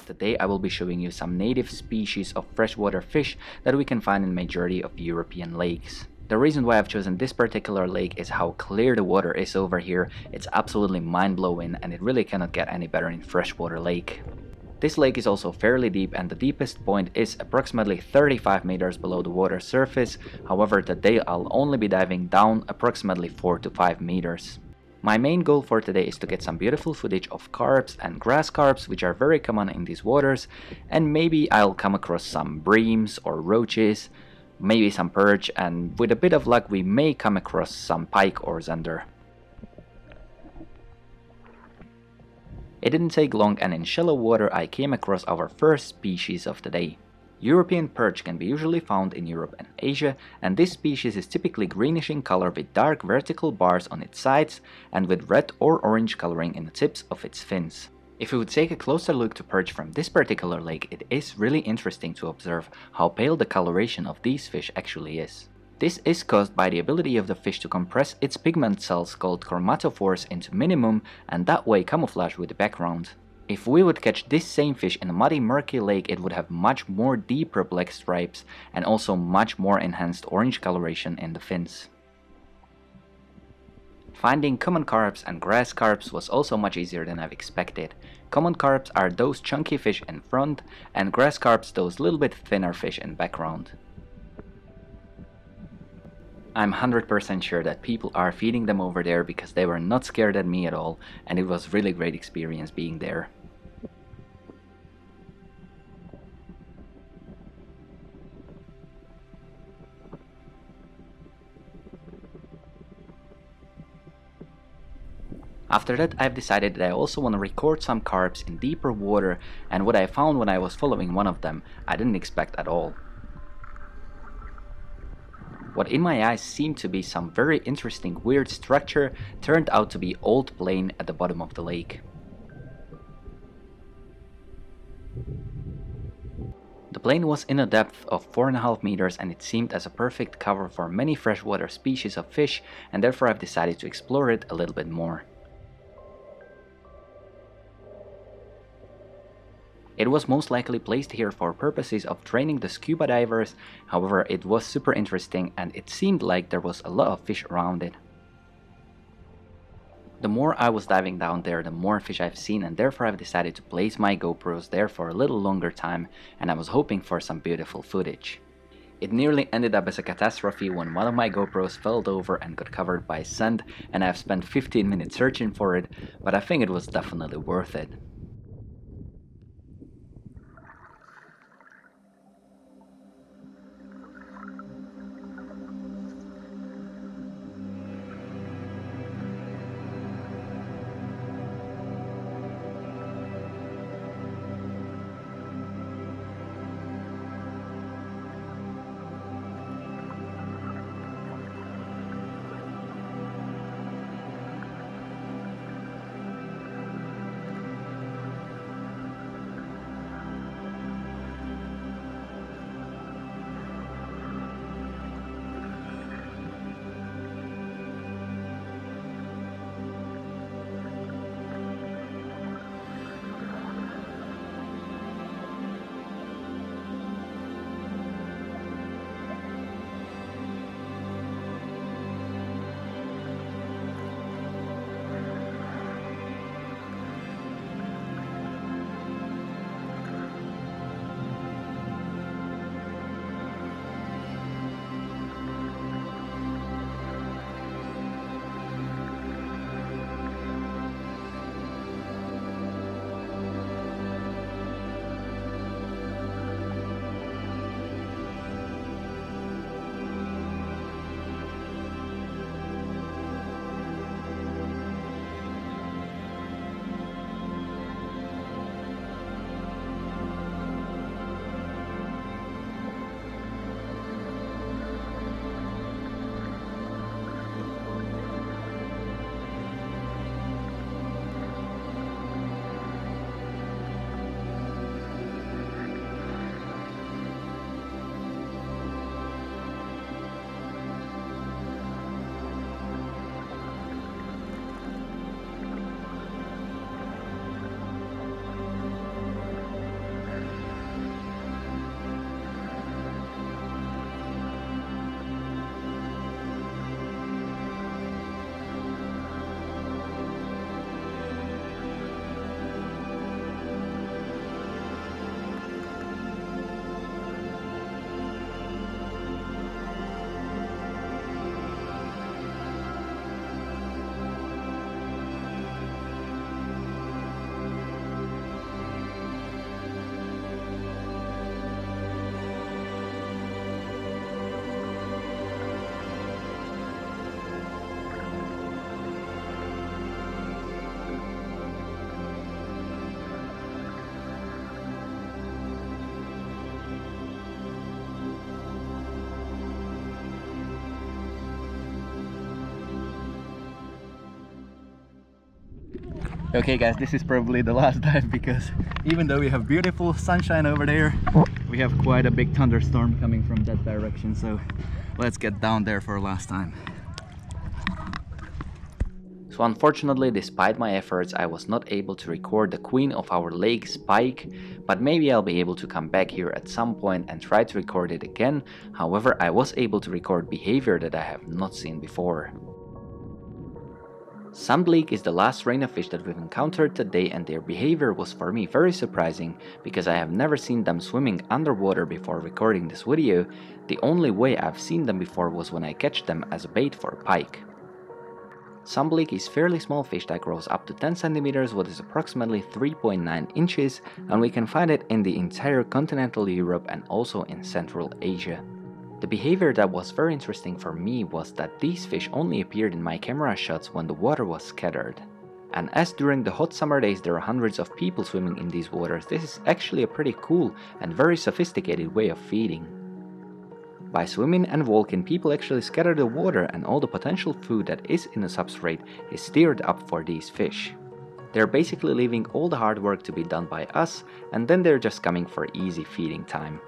Today I will be showing you some native species of freshwater fish that we can find in majority of European lakes. The reason why I've chosen this particular lake is how clear the water is over here. It's absolutely mind-blowing and it really cannot get any better in freshwater lake. This lake is also fairly deep and the deepest point is approximately 35 meters below the water surface. However, today I'll only be diving down approximately 4 to 5 meters. My main goal for today is to get some beautiful footage of carps and grass carps, which are very common in these waters, and maybe I'll come across some breams or roaches, maybe some perch, and with a bit of luck we may come across some pike or zander. It didn't take long and in shallow water I came across our first species of the day. European perch can be usually found in Europe and Asia, and this species is typically greenish in color with dark vertical bars on its sides and with red or orange coloring in the tips of its fins. If we would take a closer look to perch from this particular lake, it is really interesting to observe how pale the coloration of these fish actually is. This is caused by the ability of the fish to compress its pigment cells called chromatophores into minimum and that way camouflage with the background. If we would catch this same fish in a muddy murky lake, it would have much more deeper black stripes and also much more enhanced orange coloration in the fins. Finding common carps and grass carps was also much easier than I've expected. Common carps are those chunky fish in front and grass carps those little bit thinner fish in background. I'm 100% sure that people are feeding them over there because they were not scared at me at all and it was really great experience being there. After that I've decided that I also want to record some carps in deeper water, and what I found when I was following one of them I didn't expect at all. What in my eyes seemed to be some very interesting weird structure turned out to be old plain at the bottom of the lake. The plain was in a depth of 4.5 meters and it seemed as a perfect cover for many freshwater species of fish, and therefore I've decided to explore it a little bit more. It was most likely placed here for purposes of training the scuba divers, however it was super interesting and it seemed like there was a lot of fish around it. The more I was diving down there, the more fish I've seen, and therefore I've decided to place my GoPros there for a little longer time, and I was hoping for some beautiful footage. It nearly ended up as a catastrophe when one of my GoPros fell over and got covered by sand, and I've spent 15 minutes searching for it, but I think it was definitely worth it. Okay guys, this is probably the last dive because even though we have beautiful sunshine over there, we have quite a big thunderstorm coming from that direction, so let's get down there for last time. So unfortunately, despite my efforts, I was not able to record the queen of our lakes, Pike, but maybe I'll be able to come back here at some point and try to record it again. However, I was able to record behavior that I have not seen before. Sunbleak is the last rain of fish that we've encountered today, and their behavior was for me very surprising because I have never seen them swimming underwater before recording this video. The only way I've seen them before was when I catch them as bait for pike. Sunbleak is fairly small fish that grows up to 10 centimeters, what is approximately 3.9 inches, and we can find it in the entire continental Europe and also in Central Asia. The behavior that was very interesting for me was that these fish only appeared in my camera shots when the water was scattered. And as during the hot summer days there are hundreds of people swimming in these waters, this is actually a pretty cool and very sophisticated way of feeding. By swimming and walking, people actually scatter the water, and all the potential food that is in the substrate is steered up for these fish. They're basically leaving all the hard work to be done by us, and then they're just coming for easy feeding time.